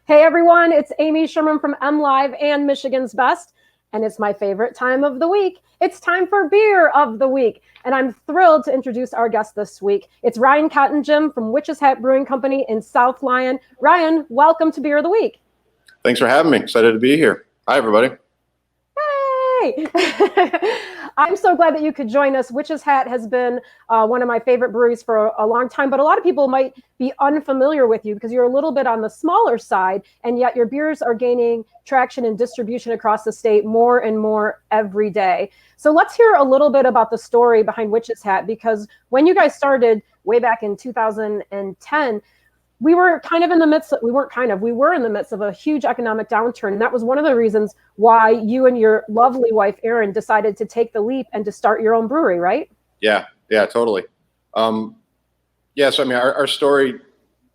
Hey everyone, it's Amy Sherman from MLive and Michigan's Best, and it's my favorite time of the week. It's time for Beer of the Week, and I'm thrilled to introduce our guest this week. It's Ryan Cotton-Jim from Hat Brewing Company in South Lyon. Ryan, welcome to Beer of the Week. Thanks for having me. Excited to be here. Hi, everybody. Hey! I'm so glad that you could join us. Witch's Hat has been one of my favorite breweries for a long time, but a lot of people might be unfamiliar with you because you're a little bit on the smaller side, and yet your beers are gaining traction and distribution across the state more and more every day. So let's hear a little bit about the story behind Witch's Hat, because when you guys started way back in 2010, we were in the midst of a huge economic downturn. And that was one of the reasons why you and your lovely wife, Erin, decided to take the leap and to start your own brewery, right? Yeah, totally. So I mean, our story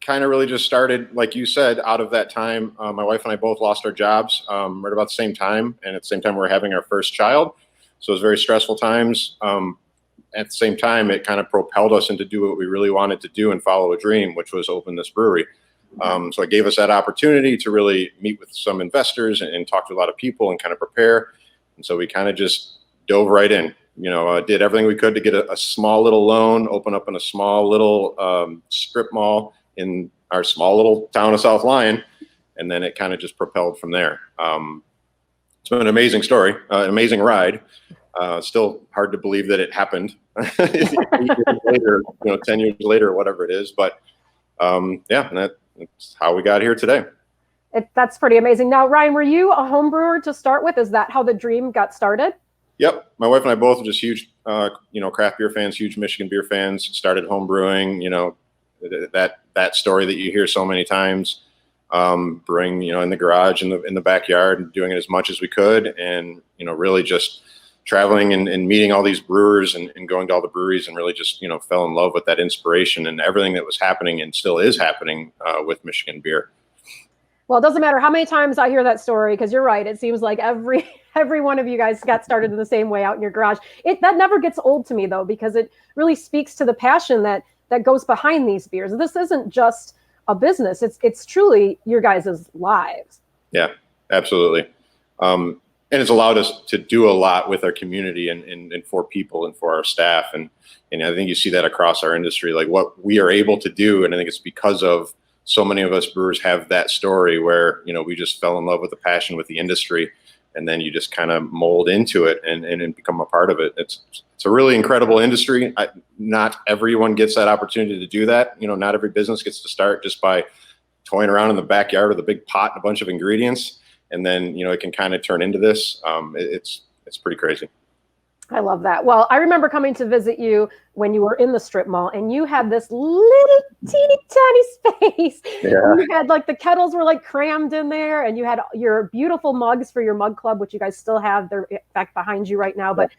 kind of really just started, like you said, out of that time. My wife and I both lost our jobs right about the same time. And at the same time, we were having our first child. So it was very stressful times. At the same time, it kind of propelled us into do what we really wanted to do and follow a dream, which was open this brewery. So it gave us that opportunity to really meet with some investors and talk to a lot of people and kind of prepare. And so we kind of just dove right in, did everything we could to get a small little loan, open up in a small little strip mall in our small little town of South Lyon. And then it kind of just propelled from there. It's been an amazing story, an amazing ride. Still hard to believe that it happened 8 years later, 10 years later, whatever it is. But that's how we got here today. That's pretty amazing. Now, Ryan, were you a home brewer to start with? Is that how the dream got started? Yep. My wife and I both are just huge, craft beer fans, huge Michigan beer fans, started home brewing, that story that you hear so many times. Brewing, in the garage, in the backyard, and doing it as much as we could. And, really just traveling and meeting all these brewers and going to all the breweries and really just, fell in love with that inspiration and everything that was happening and still is happening with Michigan beer. Well, it doesn't matter how many times I hear that story, because you're right. It seems like every one of you guys got started in the same way out in your garage. That never gets old to me, though, because it really speaks to the passion that goes behind these beers. This isn't just a business. It's truly your guys' lives. Yeah, absolutely. And it's allowed us to do a lot with our community and for people and for our staff. And I think you see that across our industry, like what we are able to do. And I think it's because of so many of us brewers have that story where, we just fell in love with the passion with the industry. And then you just kind of mold into it and become a part of it. It's a really incredible industry. Not everyone gets that opportunity to do that. Not every business gets to start just by toying around in the backyard with a big pot and a bunch of ingredients. And then, it can kind of turn into this. It's pretty crazy. I love that. Well, I remember coming to visit you when you were in the strip mall, and you had this little teeny tiny space. Yeah. You had the kettles were crammed in there, and you had your beautiful mugs for your mug club, which you guys still have. They're back behind you right now. But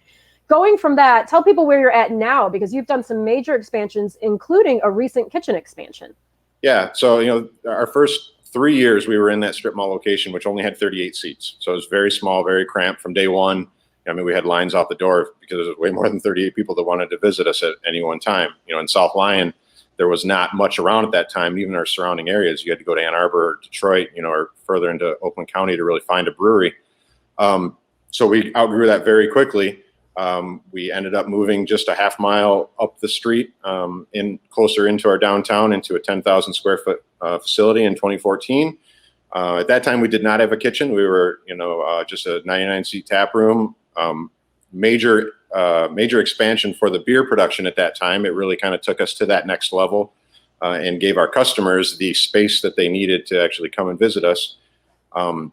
going from that, tell people where you're at now, because you've done some major expansions, including a recent kitchen expansion. Yeah. So, our first 3 years we were in that strip mall location, which only had 38 seats. So it was very small, very cramped from day one. I mean, we had lines out the door because there was way more than 38 people that wanted to visit us at any one time. In South Lyon, there was not much around at that time, even our surrounding areas. You had to go to Ann Arbor or Detroit, or further into Oakland County to really find a brewery. So we outgrew that very quickly. We ended up moving just a half mile up the street closer into our downtown, into a 10,000 square foot facility in 2014. At that time, we did not have a kitchen. We were, just a 99 seat tap room. Major expansion for the beer production at that time. It really kind of took us to that next level and gave our customers the space that they needed to actually come and visit us. And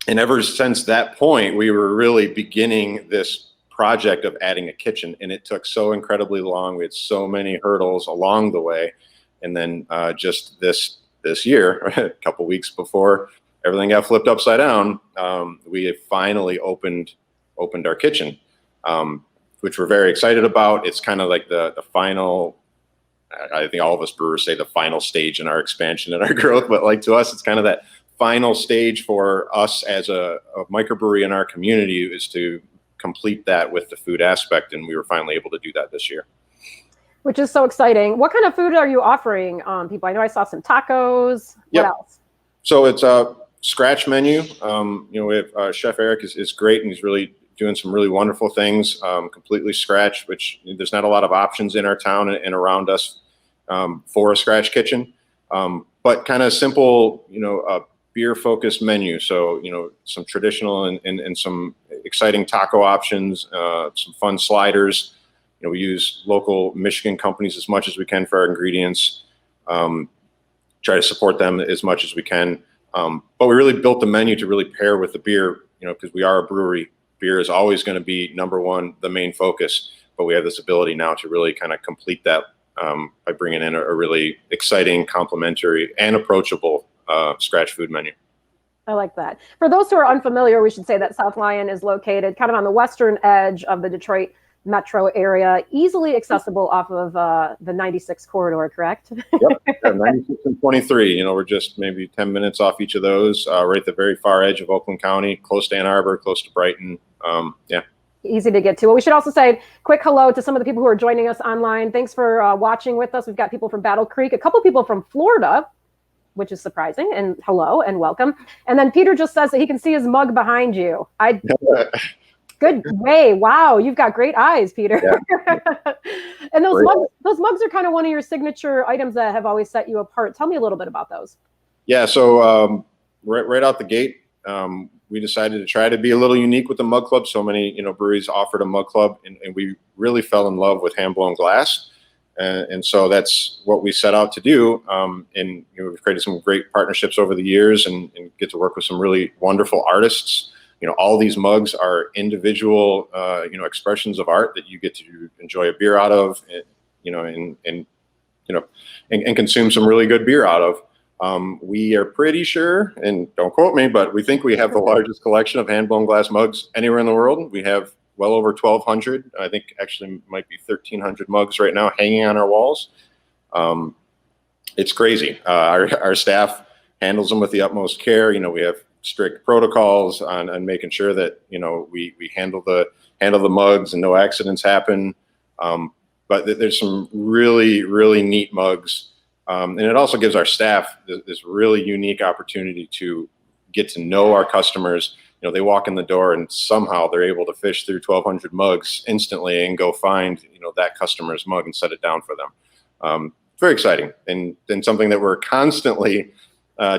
ever since that point, we were really beginning this project of adding a kitchen, and it took so incredibly long. We had so many hurdles along the way. And then just this year, a couple weeks before everything got flipped upside down, we have finally opened our kitchen, which we're very excited about. It's kind of like the final, I think all of us brewers say the final stage in our expansion and our growth, but to us, it's kind of that final stage for us as a microbrewery in our community is to complete that with the food aspect. And we were finally able to do that this year. Which is so exciting. What kind of food are you offering people? I know I saw some tacos. What else? So it's a scratch menu. We have Chef Eric is great, and he's really doing some really wonderful things, completely scratch, which there's not a lot of options in our town and around us for a scratch kitchen. But kind of simple, beer focused menu. So, some traditional and some exciting taco options, some fun sliders. We use local Michigan companies as much as we can for our ingredients. Try to support them as much as we can. But we really built the menu to really pair with the beer, because we are a brewery. Beer is always going to be number one, the main focus. But we have this ability now to really kind of complete that by bringing in a really exciting, complimentary, and approachable scratch food menu. I like that. For those who are unfamiliar, we should say that South Lyon is located kind of on the western edge of the Detroit metro area, easily accessible off of the 96 corridor, correct? Yep, 96 and 23. We're just maybe 10 minutes off each of those, right at the very far edge of Oakland County, close to Ann Arbor, close to Brighton. Yeah. Easy to get to. Well, we should also say quick hello to some of the people who are joining us online. Thanks for watching with us. We've got people from Battle Creek, a couple people from Florida, which is surprising, and hello and welcome. And then Peter just says that he can see his mug behind you. Good way. Wow, you've got great eyes, Peter. Yeah. And those mugs are kind of one of your signature items that have always set you apart. Tell me a little bit about those. Yeah, so right out the gate, we decided to try to be a little unique with the mug club. So many breweries offered a mug club, and we really fell in love with hand blown glass. And so that's what we set out to do. And we've created some great partnerships over the years and get to work with some really wonderful artists. All these mugs are individual, expressions of art that you get to enjoy a beer out of, and consume some really good beer out of. We are pretty sure, and don't quote me, but we think we have the largest collection of hand-blown glass mugs anywhere in the world. We have well over 1,200. I think actually might be 1,300 mugs right now hanging on our walls. It's crazy. Our staff handles them with the utmost care. We have strict protocols on making sure that we handle the mugs and no accidents happen. But there's some really, really neat mugs. And it also gives our staff this really unique opportunity to get to know our customers. They walk in the door and somehow they're able to fish through 1,200 mugs instantly and go find, that customer's mug and set it down for them. Very exciting, and something that we're constantly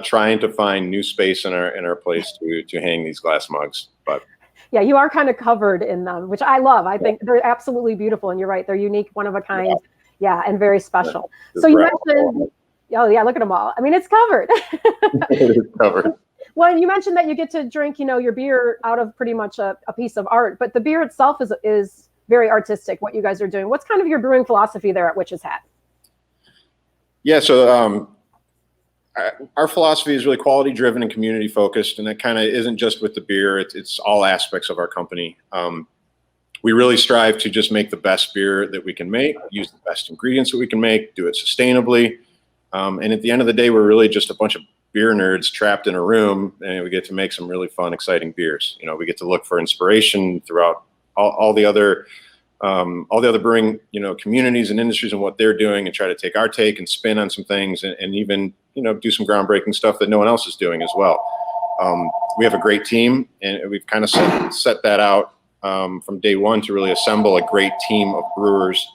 trying to find new space in our place to hang these glass mugs. But yeah, you are kind of covered in them, which I love. I think they're absolutely beautiful, and you're right, they're unique, one of a kind. Yeah, and very special. Yeah. So you mentioned, oh yeah, look at them all. I mean, it's covered. It is covered. Well, you mentioned that you get to drink, your beer out of pretty much a piece of art, but the beer itself is very artistic, what you guys are doing. What's kind of your brewing philosophy there at Witch's Hat? Yeah, so our philosophy is really quality driven and community focused, and that kind of isn't just with the beer, it's all aspects of our company. We really strive to just make the best beer that we can make, use the best ingredients that we can make, do it sustainably. And at the end of the day, we're really just a bunch of beer nerds trapped in a room, and we get to make some really fun, exciting beers. We get to look for inspiration throughout all the other brewing, communities and industries and what they're doing, and try to take our take and spin on some things, and even, do some groundbreaking stuff that no one else is doing as well. We have a great team, and we've kind of set that out from day one to really assemble a great team of brewers.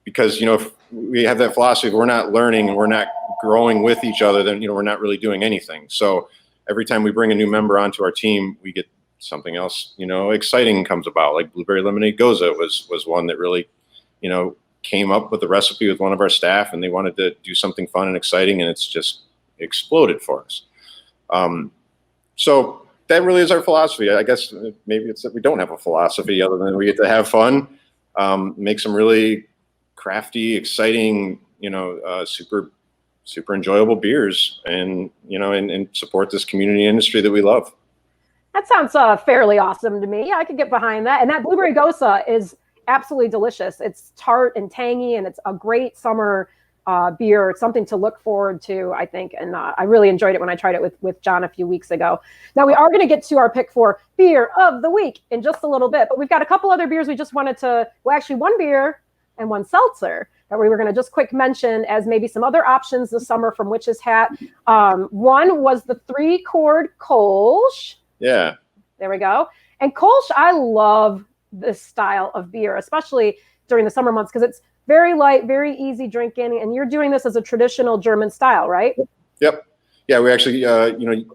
Because, if we have that philosophy, if we're not learning and we're not growing with each other, then, we're not really doing anything. So every time we bring a new member onto our team, we get something else, exciting comes about. Like Blueberry Lemonade Goza was one that really, came up with the recipe with one of our staff, and they wanted to do something fun and exciting, and it's just exploded for us. So that really is our philosophy. I guess maybe it's that we don't have a philosophy other than we get to have fun, make some really crafty, exciting, super enjoyable beers, and and support this community industry that we love. That sounds fairly awesome to me. I could get behind that. And that Blueberry Goza is absolutely delicious. It's tart and tangy, and it's a great summer beer. It's something to look forward to, I think. And I really enjoyed it when I tried it with John a few weeks ago. Now, we are going to get to our pick for beer of the week in just a little bit, but we've got a couple other beers we just wanted to, well, actually one beer and one seltzer that we were going to just quick mention as maybe some other options this summer from Witch's Hat. One was the 3-chord Kolsch. Yeah. There we go. And Kolsch, I love this style of beer, especially during the summer months, because it's very light, very easy drinking. And you're doing this as a traditional German style, right? Yep. Yeah, we actually,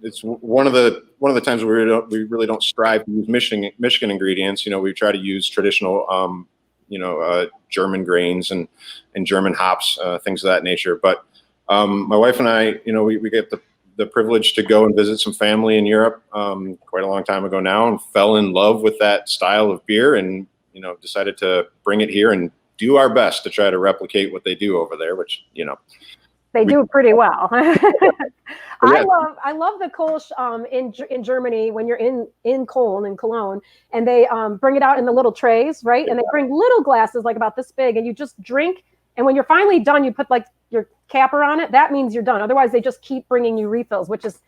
it's one of the times where we really don't strive to use Michigan ingredients. We try to use traditional, German grains and German hops, things of that nature. But my wife and I, we get the privilege to go and visit some family in Europe quite a long time ago now, and fell in love with that style of beer, and decided to bring it here and do our best to try to replicate what they do over there, which they do pretty well. Yeah. I love the Kolsch in Germany when you're in Cologne, and they bring it out in the little trays, right? And they bring little glasses like about this big, and you just drink. And when you're finally done, you put like your capper on it. That means you're done. Otherwise, they just keep bringing you refills, which is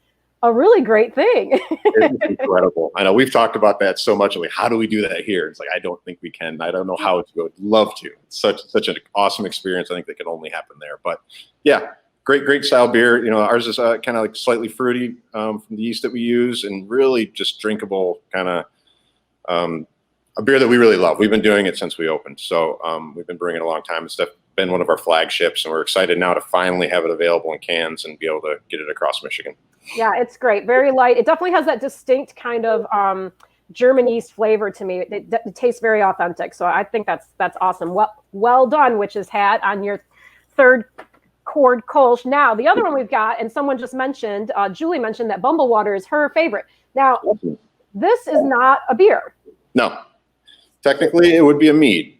a really great thing. It's incredible. I know we've talked about that so much. Like, how do we do that here? It's like, I don't think we can. I don't know how to. I'd love to. It's such an awesome experience. I think that could only happen there. But yeah, great style beer. Ours is kind of like slightly fruity from the yeast that we use, and really just drinkable kind of a beer that we really love. We've been doing it since we opened. So we've been brewing it a long time. It's been one of our flagships, and we're excited now to finally have it available in cans and be able to get it across Michigan. Yeah, it's great. Very light. It definitely has that distinct kind of German yeast flavor to me. It tastes very authentic. So I think that's awesome. Well done, Witch's Hat, on your 3-chord Kolsch. Now, the other one we've got, and someone just mentioned, Julie mentioned that Bumble Water is her favorite. Now, this is not a beer. No. Technically, it would be a mead.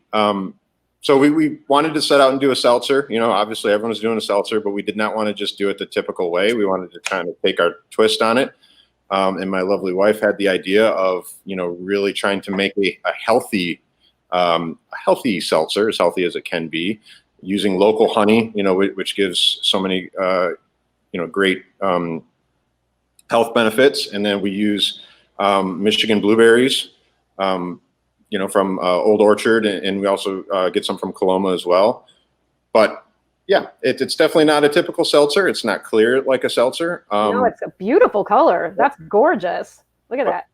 So we wanted to set out and do a seltzer. Obviously everyone's doing a seltzer, but we did not want to just do it the typical way. We wanted to kind of take our twist on it. And my lovely wife had the idea of, really trying to make a healthy seltzer, as healthy as it can be, using local honey, which gives so many, great health benefits. And then we use Michigan blueberries, from Old Orchard, and we also get some from Coloma as well. But yeah, it's definitely not a typical seltzer. It's not clear like a seltzer. No, it's a beautiful color. That's gorgeous. Look at that.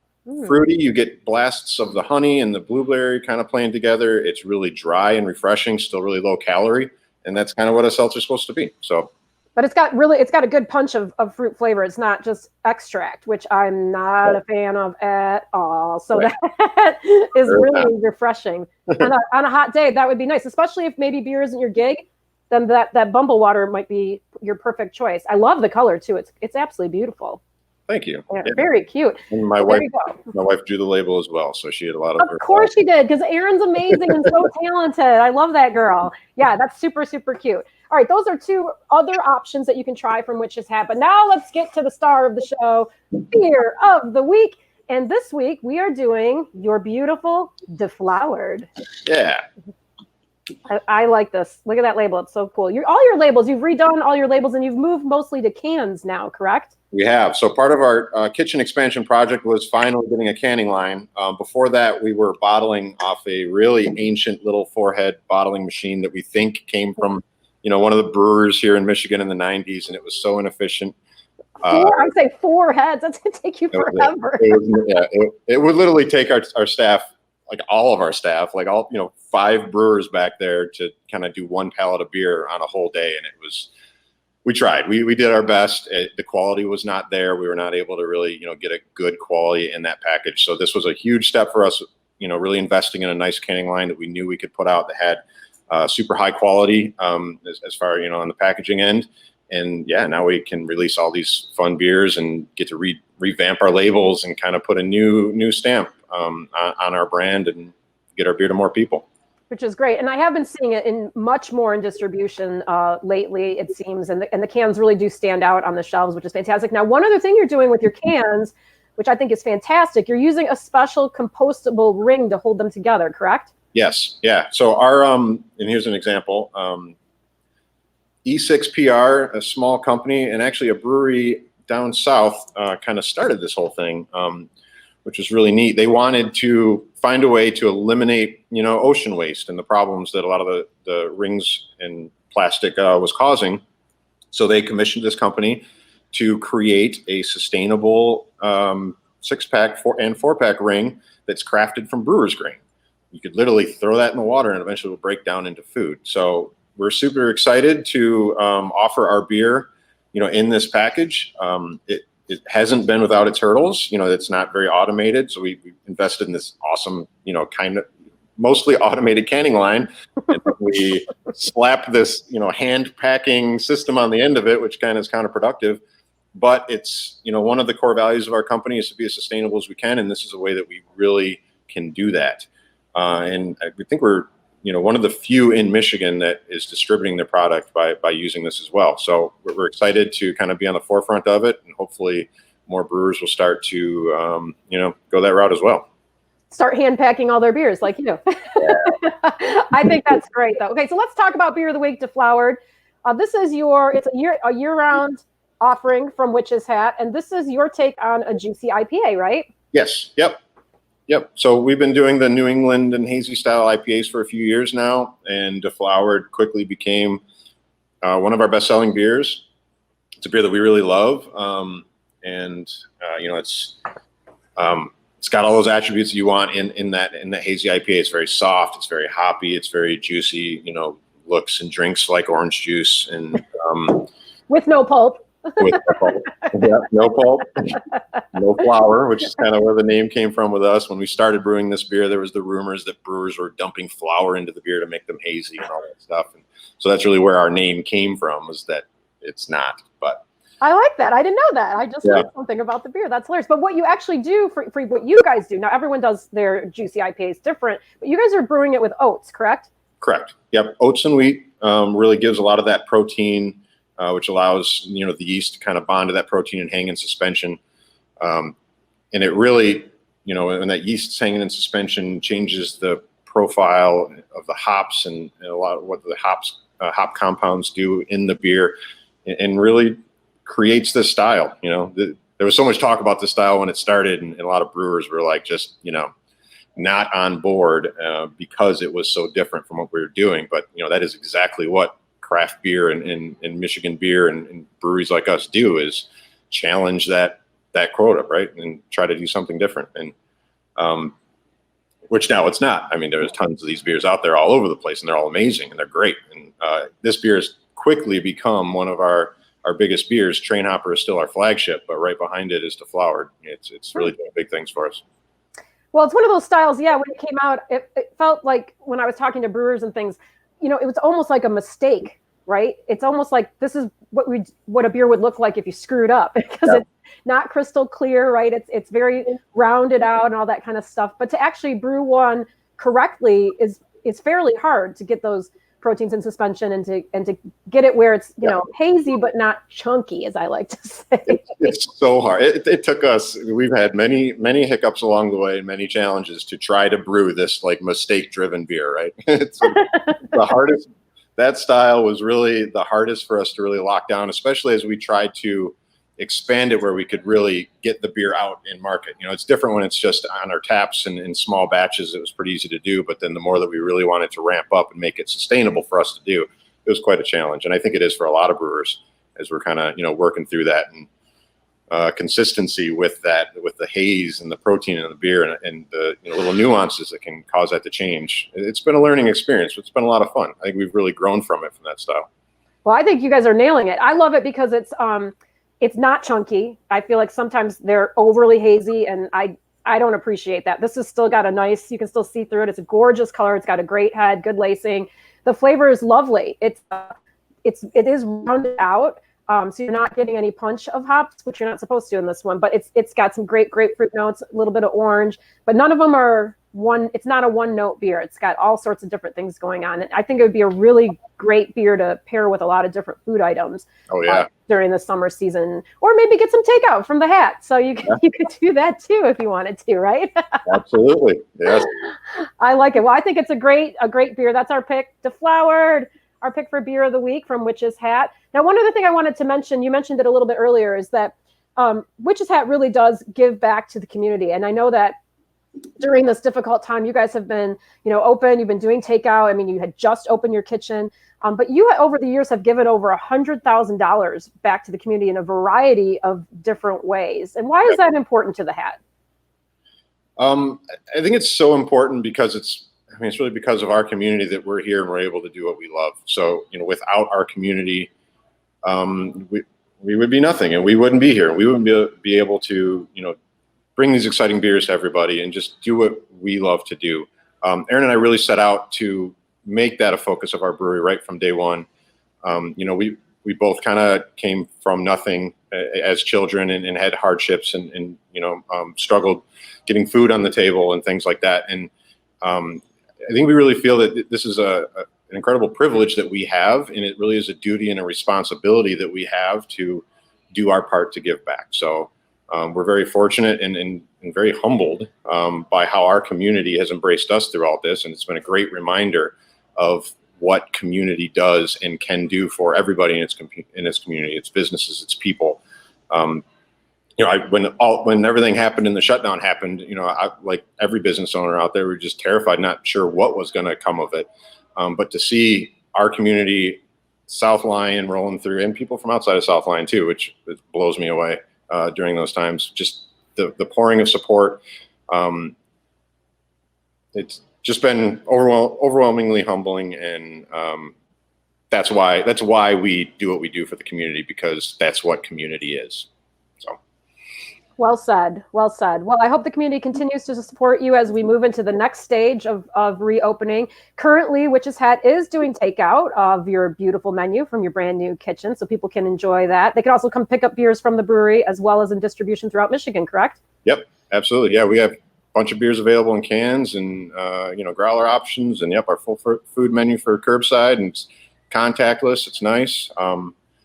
Fruity. You get blasts of the honey and the blueberry kind of playing together. It's really dry and refreshing, still really low calorie, and that's kind of what a seltzer is supposed to be. So. But it's got a good punch of fruit flavor. It's not just extract, which I'm not a fan of at all. So that is really refreshing. On a hot day, that would be nice, especially if maybe beer isn't your gig. Then that Bumble Water might be your perfect choice. I love the color too. It's absolutely beautiful. Thank you. Yeah. Very cute. And my wife drew the label as well, so she had a lot of. Of course she did, because Erin's amazing and so talented. I love that girl. Yeah, that's super, super cute. All right, those are 2 other options that you can try from Witch's Hat. But now let's get to the star of the show, beer of the week. And this week we are doing your beautiful Deflowered. Yeah. I like this. Look at that label. It's so cool. All your labels, you've redone all your labels, and you've moved mostly to cans now, correct? We have. So part of our kitchen expansion project was finally getting a canning line. Before that, we were bottling off a really ancient little 4-head bottling machine that we think came from one of the brewers here in Michigan in the 90s, and it was so inefficient. I'd say 4 heads. That's going to take you forever. It would literally take our staff, like all of our staff, like 5 brewers back there to kind of do 1 pallet of beer on a whole day. And we tried. We did our best. The quality was not there. We were not able to really, get a good quality in that package. So this was a huge step for us, really investing in a nice canning line that we knew we could put out that had super high quality as far, on the packaging end. And yeah, now we can release all these fun beers and get to revamp our labels and kind of put a new stamp on our brand and get our beer to more people. Which is great. And I have been seeing it in much more in distribution lately, it seems. And the cans really do stand out on the shelves, which is fantastic. Now, one other thing you're doing with your cans, which I think is fantastic, you're using a special compostable ring to hold them together, correct? Yes. Yeah. So our, and here's an example, E6PR, a small company and actually a brewery down south kind of started this whole thing. which was really neat. They wanted to find a way to eliminate, ocean waste and the problems that a lot of the rings and plastic was causing. So they commissioned this company to create a sustainable 6-pack and 4-pack ring that's crafted from brewer's grain. You could literally throw that in the water and eventually it will break down into food. So we're super excited to offer our beer, in this package. It hasn't been without its hurdles. It's not very automated. So we invested in this awesome, kind of mostly automated canning line. And we slapped this, hand packing system on the end of it, which kind of is counterproductive. But it's, one of the core values of our company is to be as sustainable as we can. And this is a way that we really can do that. And we think we're, one of the few in Michigan that is distributing their product by using this as well. So we're excited to kind of be on the forefront of it, and hopefully more brewers will start to, go that route as well. Start hand packing all their beers like you. I think that's great though. Okay, so let's talk about Beer of the Week, Deflowered. This is it's a year-round offering from Witch's Hat, and this is your take on a juicy IPA, right? Yes. Yep. So we've been doing the New England and hazy style IPAs for a few years now, and Deflowered quickly became one of our best-selling beers. It's a beer that we really love, it's got all those attributes you want in that hazy IPA. It's very soft, it's very hoppy, it's very juicy. Looks and drinks like orange juice, and with no pulp. With no pulp. Yeah, no pulp, no flour, which is kind of where the name came from with us. When we started brewing this beer, there was the rumors that brewers were dumping flour into the beer to make them hazy and all that stuff. And so that's really where our name came from, was that it's not. But I like that. I didn't know that. I just learned something about the beer. That's hilarious. But what you actually do for what you guys do, now everyone does their juicy IPAs different, but you guys are brewing it with oats, correct? Correct. Yep. Oats and wheat really gives a lot of that protein, which allows, the yeast to kind of bond to that protein and hang in suspension. And it really, when that yeast's hanging in suspension, changes the profile of the hops and a lot of what the hop compounds do in the beer, and really creates this style. There was so much talk about this style when it started, and a lot of brewers were like, just, not on board because it was so different from what we were doing. But, that is exactly what craft beer and Michigan beer and breweries like us do, is challenge that quota, right? And try to do something different. And which now it's not. I mean, there's tons of these beers out there all over the place, and they're all amazing and they're great. And this beer has quickly become one of our biggest beers. Train Hopper is still our flagship, but right behind it is Deflowered. It's really doing big things for us. Well, it's one of those styles. Yeah, when it came out, it felt like, when I was talking to brewers and things, it was almost like a mistake, right? It's almost like this is what a beer would look like if you screwed up, because it's not crystal clear, right? It's very rounded out and all that kind of stuff. But to actually brew one correctly is fairly hard, to get those proteins in suspension and to get it where it's hazy but not chunky, as I like to say. It's so hard. It took us. We've had many hiccups along the way and many challenges to try to brew this like mistake-driven beer. Right? It's the hardest. That style was really the hardest for us to really lock down, especially as we tried to expand it where we could really get the beer out in market. It's different when it's just on our taps and in small batches. It was pretty easy to do, but then the more that we really wanted to ramp up and make it sustainable for us to do, it was quite a challenge. And I think it is for a lot of brewers, as we're kind of, working through that, and consistency with the haze and the protein in the beer, and the little nuances that can cause that to change. It's been a learning experience, but it's been a lot of fun. I think we've really grown from that style. Well, I think you guys are nailing it. I love it because it's not chunky. I feel like sometimes they're overly hazy, and I don't appreciate that. This has still got you can still see through it. It's a gorgeous color. It's got a great head, good lacing. The flavor is lovely. It is rounded out. So you're not getting any punch of hops, which you're not supposed to in this one, but it's got some great grapefruit notes, a little bit of orange, but none of them are it's not a one note beer. It's got all sorts of different things going on. And I think it would be a really great beer to pair with a lot of different food items. Oh yeah. During the summer season, or maybe get some takeout from the Hat. So you could do that too if you wanted to, right? Absolutely. Yes. I like it. Well, I think it's a great beer. That's our pick. Deflowered, our pick for Beer of the Week from Witch's Hat. Now, one other thing I wanted to mention, you mentioned it a little bit earlier, is that Witch's Hat really does give back to the community. And I know that during this difficult time, you guys have been, open, you've been doing takeout. I mean, you had just opened your kitchen, but you over the years have given over $100,000 back to the community in a variety of different ways. And why is that important to the Hat? I think it's so important because it's really because of our community that we're here and we're able to do what we love. So, without our community, we would be nothing, and we wouldn't be here. We wouldn't be able to, bring these exciting beers to everybody and just do what we love to do. Aaron and I really set out to make that a focus of our brewery right from day one. We both kind of came from nothing as children and had hardships and struggled getting food on the table and things like that. And I think we really feel that this is an incredible privilege that we have, and it really is a duty and a responsibility that we have to do our part to give back. So we're very fortunate and very humbled by how our community has embraced us through all this. And it's been a great reminder of what community does and can do for everybody in its community, its businesses, its people. When everything happened and the shutdown happened, like every business owner out there, we were just terrified, not sure what was going to come of it. But to see our community, South Lyon, rolling through, and people from outside of South Lyon too, which blows me away during those times, just the pouring of support. It's just been overwhelmingly humbling, and that's why we do what we do for the community, because that's what community is. So. Well said. Well said. Well, I hope the community continues to support you as we move into the next stage of reopening. Currently, Witch's Hat is doing takeout of your beautiful menu from your brand new kitchen, so people can enjoy that. They can also come pick up beers from the brewery as well as in distribution throughout Michigan, correct? Yep, absolutely. Yeah, we have a bunch of beers available in cans and, growler options, and our full food menu for curbside, and it's contactless. It's nice.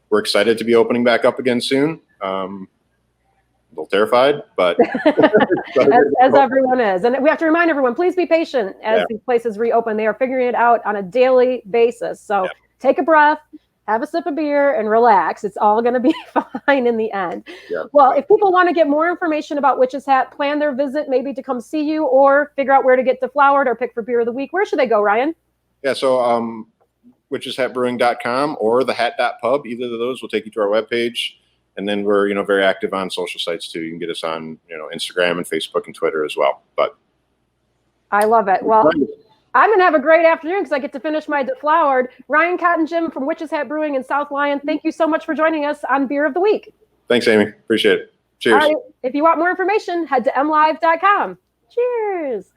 We're excited to be opening back up again soon. A little terrified, but as everyone is. And we have to remind everyone, please be patient as these places reopen. They are figuring it out on a daily basis. So take a breath, have a sip of beer, and relax. It's all going to be fine in the end. Yeah. Well, if people want to get more information about Witch's Hat, plan their visit, maybe to come see you or figure out where to get deflowered or pick for beer of the week, where should they go, Ryan? Yeah, so witcheshatbrewing.com or the hat.pub. Either of those will take you to our webpage. And then we're, very active on social sites too. You can get us on, Instagram and Facebook and Twitter as well. But I love it. Well, I'm going to have a great afternoon because I get to finish my deflowered. Ryan Cotton Jim from Witch's Hat Brewing in South Lyon, thank you so much for joining us on Beer of the Week. Thanks, Amy. Appreciate it. Cheers. All right. If you want more information, head to mlive.com. Cheers.